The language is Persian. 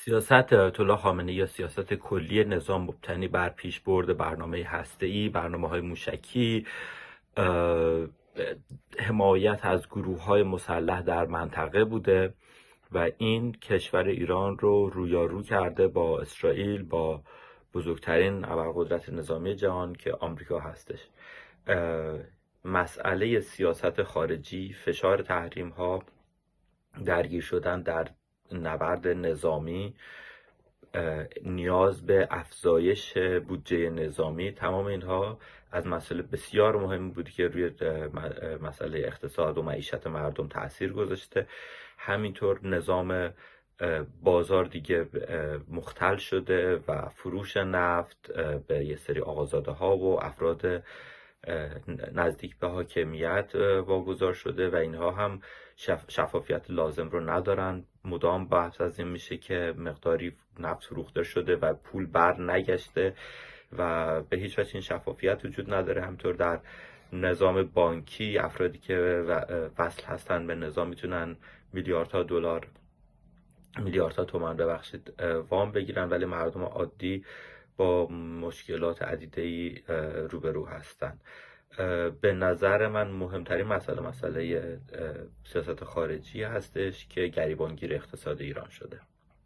سیاست آیت الله خامنه‌ای یا سیاست کلی نظام مبتنی بر پیشبرد برنامه هسته‌ای، برنامه‌های موشکی، حمایت از گروه‌های مسلح در منطقه بوده و این کشور ایران رو رویارو کرده با اسرائیل، با بزرگترین ابرقدرت نظامی جهان که آمریکا هستش. مسئله سیاست خارجی، فشار تحریم‌ها، درگیر شدن در نبرد نظامی، نیاز به افزایش بودجه نظامی، تمام اینها از مسائل بسیار مهمی بود که روی مسئله اقتصاد و معیشت مردم تأثیر گذاشته. همینطور نظام بازار دیگه مختل شده و فروش نفت به یه سری آقازاده ها و افراد نزدیک به حاکمیت واگذار شده و اینها هم شفافیت لازم رو ندارن. مدام بحث از این میشه که مقداری نفت فروخته شده و پول بر نگشته و به هیچ وجه این شفافیت وجود نداره. همطور در نظام بانکی افرادی که وصل هستن به نظام میتونن میلیاردها دلار، میلیاردها تومان وام بگیرن، ولی مردم عادی با مشکلات عدیده‌ای روبرو هستن. به نظر من مهمترین مسئله سیاست خارجی هستش که گریبانگیر اقتصاد ایران شده.